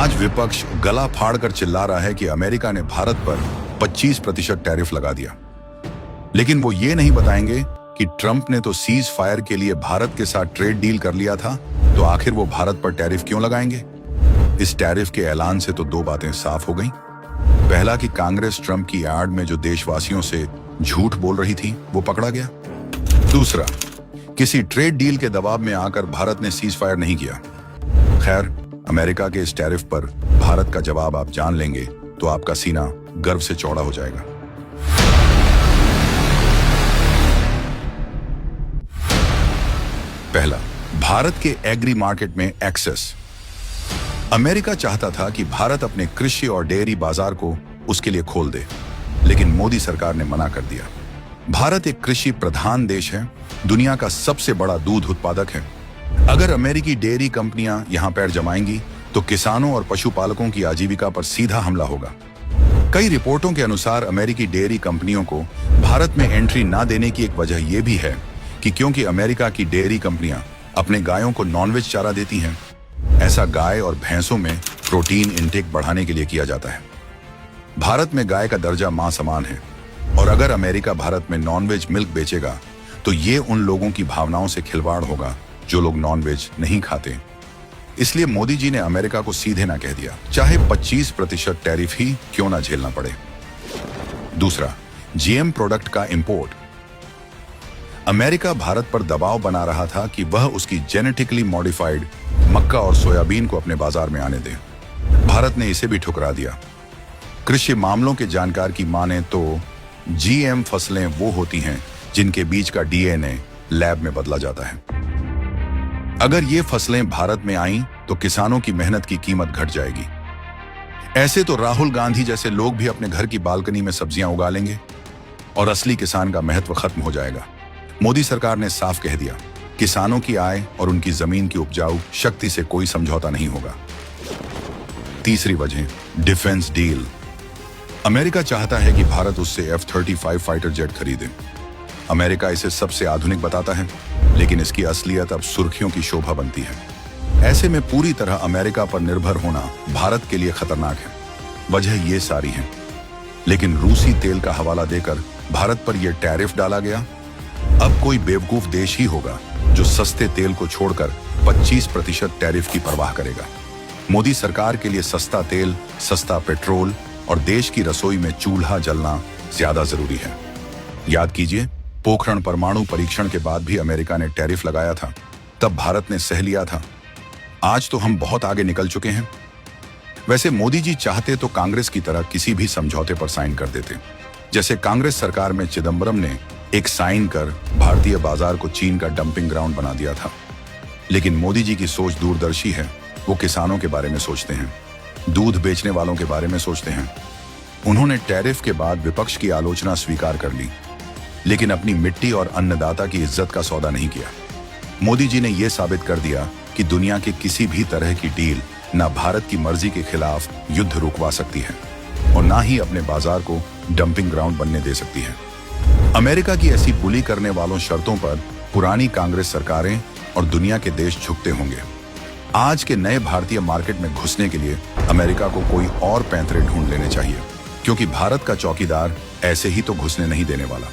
आज विपक्ष गला फाड़कर चिल्ला रहा है कि अमेरिका ने भारत पर 25% टैरिफ लगा दिया, लेकिन वो ये नहीं बताएंगे कि ट्रंप ने तो सीज फायर के लिए भारत के साथ ट्रेड डील कर लिया था, तो आखिर वो भारत पर टैरिफ क्यों लगाएंगे। इस टैरिफ के ऐलान से तो दो बातें साफ हो गईं। पहला कि कांग्रेस ट्रंप की आड़ में जो देशवासियों से झूठ बोल रही थी वो पकड़ा गया। दूसरा, किसी ट्रेड डील के दबाव में आकर भारत ने सीज फायर नहीं किया। खैर, अमेरिका के इस टैरिफ पर भारत का जवाब आप जान लेंगे तो आपका सीना गर्व से चौड़ा हो जाएगा। पहला, भारत के एग्री मार्केट में एक्सेस। अमेरिका चाहता था कि भारत अपने कृषि और डेयरी बाजार को उसके लिए खोल दे, लेकिन मोदी सरकार ने मना कर दिया। भारत एक कृषि प्रधान देश है, दुनिया का सबसे बड़ा दूध उत्पादक है। अगर अमेरिकी डेयरी कंपनियां यहां पैर जमाएंगी तो किसानों और पशुपालकों की आजीविका पर सीधा हमला होगा। कई रिपोर्टों के अनुसार अमेरिकी डेयरी कंपनियों को भारत में एंट्री ना देने की एक वजह यह भी है कि क्योंकि अमेरिका की डेयरी कंपनियां अपने गायों को नॉनवेज चारा देती हैं। ऐसा गाय और भैंसों में प्रोटीन इंटेक बढ़ाने के लिए किया जाता है। भारत में गाय का दर्जा मां समान है, और अगर अमेरिका भारत में नॉनवेज मिल्क बेचेगा तो ये उन लोगों की भावनाओं से खिलवाड़ होगा जो लोग नॉनवेज नहीं खाते। इसलिए मोदी जी ने अमेरिका को सीधे ना कह दिया, चाहे 25% टैरिफ ही क्यों ना झेलना पड़े। दूसरा, जीएम प्रोडक्ट का इंपोर्ट। अमेरिका भारत पर दबाव बना रहा था कि वह उसकी जेनेटिकली मॉडिफाइड मक्का और सोयाबीन को अपने बाजार में आने दे। भारत ने इसे भी ठुकरा दिया। कृषि मामलों के जानकार की माने तो जीएम फसलें वो होती हैं जिनके बीज का डीएनए लैब में बदला जाता है। अगर ये फसलें भारत में आईं तो किसानों की मेहनत की कीमत घट जाएगी। ऐसे तो राहुल गांधी जैसे लोग भी अपने घर की बालकनी में सब्जियां उगा लेंगे और असली किसान का महत्व खत्म हो जाएगा। मोदी सरकार ने साफ कह दिया, किसानों की आय और उनकी जमीन की उपजाऊ शक्ति से कोई समझौता नहीं होगा। तीसरी वजह, डिफेंस डील। अमेरिका चाहता है कि भारत उससे F-35 फाइटर जेट खरीदे। अमेरिका इसे सबसे आधुनिक बताता है, लेकिन इसकी असलियत अब सुर्खियों की शोभा बनती है। ऐसे में पूरी तरह अमेरिका पर निर्भर होना भारत के लिए खतरनाक है। वजह ये सारी है, लेकिन रूसी तेल का हवाला देकर भारत पर यह टैरिफ डाला गया। अब कोई बेवकूफ देश ही होगा जो सस्ते तेल को छोड़कर 25% टैरिफ की परवाह करेगा। मोदी सरकार के लिए सस्ता तेल, सस्ता पेट्रोल और देश की रसोई में चूल्हा जलना ज्यादा जरूरी है। याद कीजिए, पोखरण परमाणु परीक्षण के बाद भी अमेरिका ने टैरिफ लगाया था, तब भारत ने सह लिया था। आज तो हम बहुत आगे निकल चुके हैं। वैसे मोदी जी चाहते तो कांग्रेस की तरह किसी भी समझौते पर साइन कर देते, जैसे कांग्रेस सरकार में चिदंबरम ने एक साइन कर भारतीय बाजार को चीन का डंपिंग ग्राउंड बना दिया था। लेकिन मोदी जी की सोच दूरदर्शी है। वो किसानों के बारे में सोचते हैं, दूध बेचने वालों के बारे में सोचते हैं। उन्होंने टैरिफ के बाद विपक्ष की आलोचना स्वीकार कर ली, लेकिन अपनी मिट्टी और अन्नदाता की इज्जत का सौदा नहीं किया। मोदी जी ने यह साबित कर दिया कि दुनिया के किसी भी तरह की डील ना भारत की मर्जी के खिलाफ युद्ध रुकवा सकती है और ना ही अपने बाजार को डंपिंग ग्राउंड बनने दे सकती है। अमेरिका की ऐसी बुली करने वालों शर्तों पर पुरानी कांग्रेस सरकारें और दुनिया के देश झुकते होंगे। आज के नए भारतीय मार्केट में घुसने के लिए अमेरिका को कोई और पैंतरे ढूंढ लेने चाहिए, क्योंकि भारत का चौकीदार ऐसे ही तो घुसने नहीं देने वाला।